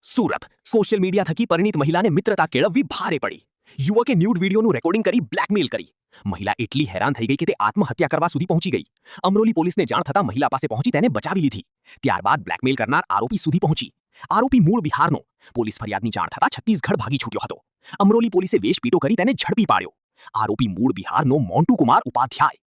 Surat social media થકી પરિણીત મહિલાને મિત્રતા કેળવવી ભારે પડી. યુવકે ન્યૂડ વિડીયોનું રેકોર્ડિંગ કરી બ્લેકમેલ કરી. મહિલા એટલી હેરાન થઈ ગઈ કે તે આત્મહત્યા કરવા સુધી પહોંચી ગઈ. અમરોલી પોલીસને જાણ થતાં મહિલા પાસે પહોંચી તેને બચાવી લીધી. ત્યારબાદ બ્લેકમેલ કરનાર આરોપી સુધી પહોંચી. આરોપી મૂળ બિહારનો. પોલીસ ફરિયાદની જાણ થતાં છત્તીસગઢ ભાગી છૂટ્યો હતો. અમરોલી પોલીસે વેશપીટો કરી તેને ઝડપી પાડ્યો. આરોપી મૂળ બિહારનો મોન્ટુ કુમાર ઉપાધ્યાય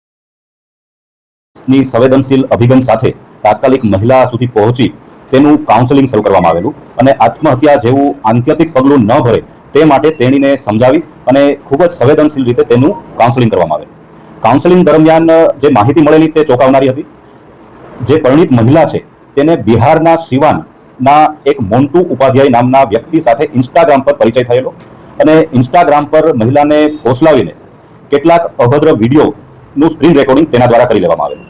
ની સંવેદનશીલ અભિગમ સાથે તાત્કાલિક મહિલા સુધી પહોંચી તેનું કાઉન્સેલિંગ શરૂ કરવામાં આવેલું અને આત્મહત્યા જેવું આત્યંતિક પગલું ન ભરે તે માટે તેણીને સમજાવી અને ખૂબ જ સંવેદનશીલ રીતે તેનું કાઉન્સેલિંગ કરવામાં આવેલું. કાઉન્સેલિંગ દરમિયાન જે માહિતી મળેલી તે ચોંકાવનારી હતી. જે પરિણીત મહિલા છે તેને બિહારના સિવાનના એક મોન્ટુ ઉપાધ્યાય નામના વ્યક્તિ સાથે ઇન્સ્ટાગ્રામ પર પરિચય થયેલો અને ઇન્સ્ટાગ્રામ પર મહિલાને ફોસલાવીને કેટલાક અભદ્ર વિડીયોનું સ્ક્રીન રેકોર્ડિંગ તેના દ્વારા કરી લેવામાં આવેલું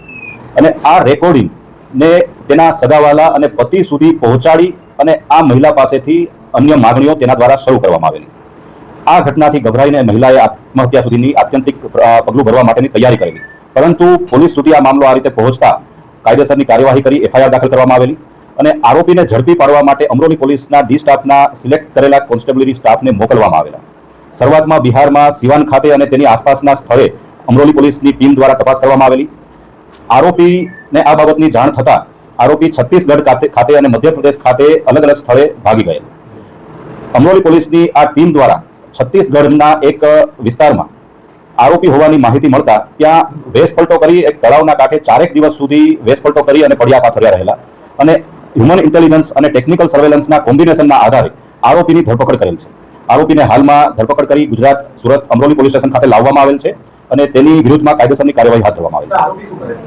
અને આ રેકોર્ડિંગને તેના સગાવાલા અને પતિ સુધી પહોંચાડી અને આ મહિલા પાસેથી અન્ય માગણીઓ તેના દ્વારા શરૂ કરવામાં આવેલી. આ ઘટનાથી ગભરાઈને મહિલાએ આત્મહત્યા સુધીની આત્યંતિક પગલું ભરવા માટેની તૈયારી કરેલી, પરંતુ પોલીસ સુધી આ મામલો આ રીતે પહોંચતા કાયદેસરની કાર્યવાહી કરી FIR દાખલ કરવામાં આવેલી અને આરોપીને ઝડપી પાડવા માટે અમરોલી પોલીસના D સ્ટાફના સિલેક્ટ કરેલા કોન્સ્ટેબલરી સ્ટાફને મોકલવામાં આવેલા. શરૂઆતમાં બિહારમાં સિવાન ખાતે અને તેની આસપાસના સ્થળે અમરોલી પોલીસની ટીમ દ્વારા તપાસ કરવામાં આવેલી. આરોપીને આ બાબતની જાણ થતાં આરોપી છત્તીસગઢ ખાતે અને મધ્યપ્રદેશ ખાતે અલગ અલગ સ્થળે ભાગી ગયેલ. અમરોલી પોલીસની આ ટીમ દ્વારા છત્તીસગઢના એક વિસ્તારમાં આરોપી હોવાની માહિતી મળતા ત્યાં વેશપલટો કરી એક તળાવના કાંઠે 4 દિવસ સુધી વેશપલટો કરી અને પડ્યા પાથર્યા રહેલા અને હ્યુમન ઇન્ટેલિજન્સ અને ટેકનિકલ સર્વેલન્સના કોમ્બિનેશનના આધારે આરોપીની ધરપકડ કરેલ છે. આરોપીને હાલમાં ધરપકડ કરી ગુજરાત સુરત અમરોલી પોલીસ સ્ટેશન ખાતે લાવવામાં આવેલ છે અને તેની વિરુદ્ધમાં કાયદેસરની કાર્યવાહી હાથ ધરવામાં આવેલ છે.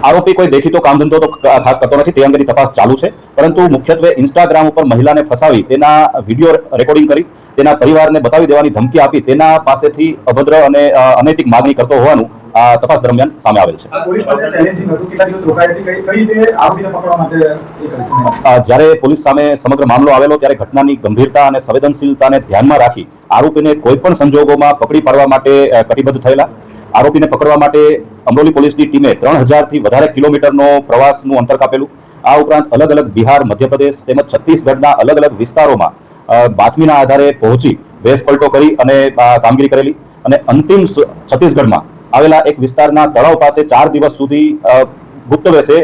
આરોપી કોઈ દેખીતો કામ ધંધો તો ખાસ કરતો નથી, તે અંગેની તપાસ ચાલુ છે, પરંતુ મુખ્યત્વે ઇન્સ્ટાગ્રામ ઉપર મહિલાને ફસાવી તેના વિડીયો રેકોર્ડિંગ કરી તેના પરિવારને બતાવી દેવાની ધમકી આપી તેના પાસેથી અભદ્ર અને અનૈતિક માગણી કરતો હોવાનું તપાસ દરમિયાન સામે આવેલ છે. જ્યારે પોલીસ સામે સમગ્ર મામલો આવેલો ત્યારે ઘટનાની ગંભીરતા અને સંવેદનશીલતાને ધ્યાનમાં રાખી આરોપીને કોઈ પણ સંજોગોમાં પકડી પાડવા માટે કટિબદ્ધ થયેલા. આરોપીને પકડવા માટે અમરોલી પોલીસની ટીમે 3000 થી વધારે કિલોમીટરનો પ્રવાસનું અંતર કાપેલું. આ ઉપરાંત અલગ અલગ બિહાર, મધ્યપ્રદેશ તેમજ છત્તીસગઢના અલગ અલગ વિસ્તારોમાં બાતમીના આધારે પહોંચી વેશપલટો કરી અને કામગીરી કરેલી અને અંતિમ છત્તીસગઢમાં આવેલા એક વિસ્તારના તળાવ પાસે 4 દિવસ સુધી ગુપ્ત વેશે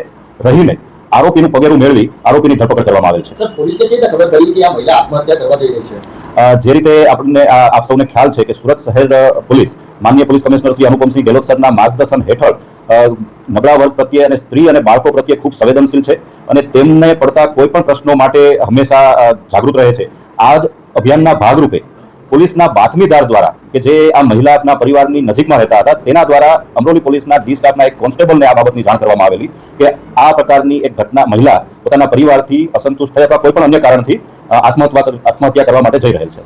રહીને આરોપીનું પગેરું મેળવી આરોપીની ધરપકડ કરવામાં આવેલ છે. સર, પોલીસને કેવી રીતે ખબર પડી કે આ મહિલા આત્મહત્યા કરવા જઈ રહી છે? જે રીતે આપણને આપ સૌને ખ્યાલ છે કે સુરત શહેર પોલીસ માનનીય પોલીસ કમિશનર શ્રી અનુપમસિંહ ગેહલોત સરના માર્ગદર્શન હેઠળ નબળા વર્ગ પ્રત્યે અને સ્ત્રી અને બાળકો પ્રત્યે ખૂબ સંવેદનશીલ છે અને તેમને પડતા કોઈ પણ પ્રશ્નો માટે હંમેશા જાગૃત રહે છે. આ જ અભિયાનના ભાગરૂપે પોલીસના બાતમીદાર દ્વારા કે જે આ મહિલાના પરિવારની નજીકમાં રહેતા હતા તેના દ્વારા અમરોલી પોલીસના D સ્ટાફના એક કોન્સ્ટેબલને આ બાબતની જાણ કરવામાં આવેલી કે આ પ્રકારની એક ઘટના મહિલા પોતાના પરિવારથી અસંતુષ્ટ થઈ અથવા કોઈ પણ અન્ય કારણથી આત્મહત્યા કરવા માટે જઈ રહેલ છે.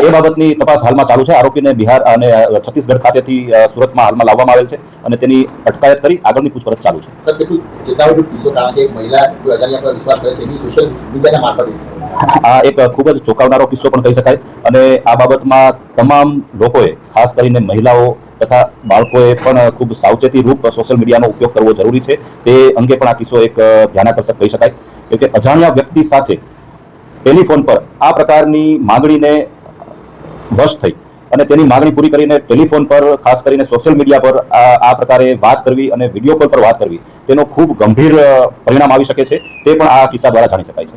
એ બાબતની તપાસ હાલમાં ચાલુ છે. આરોપીને બિહાર અને છત્તીસગઢ ખાતેથી સુરતમાં હાલમાં લાવવામાં આવેલ છે અને તેની અટકાયત કરી આગળની પૂછપરછ ચાલુ છે. સર, કેટલું ચેતાવજો કિસ્સો, કારણ કે એક મહિલા અજાણ્યા પર વિશ્વાસ કરે છે એની સોશિયલ મીડિયાના મારફતે આ એક ખૂબ જ ચોંકાવનારો કિસ્સો પણ કહી શકાય અને આ બાબતમાં તમામ લોકોએ ખાસ કરીને મહિલાઓ તથા બાળકોએ પણ ખૂબ સાવચેતી રૂપ સોશિયલ મીડિયાનો ઉપયોગ કરવો જરૂરી છે. તે અંગે પણ આ કિસ્સો એક ધ્યાનાકર્ષક કહી શકાય કે અજાણ્યા વ્યક્તિ સાથે ટેલિફોન પર આ પ્રકારની માગણીને વશ થઈ અને તેની માગણી પૂરી કરીને ટેલિફોન પર ખાસ કરીને સોશિયલ મીડિયા પર આ પ્રકારે વાત કરવી અને વિડીયો કોલ પર વાત કરવી તેનો ખૂબ ગંભીર પરિણામ આવી શકે છે. તે પણ આ કિસ્સા દ્વારા જાણી શકાય છે.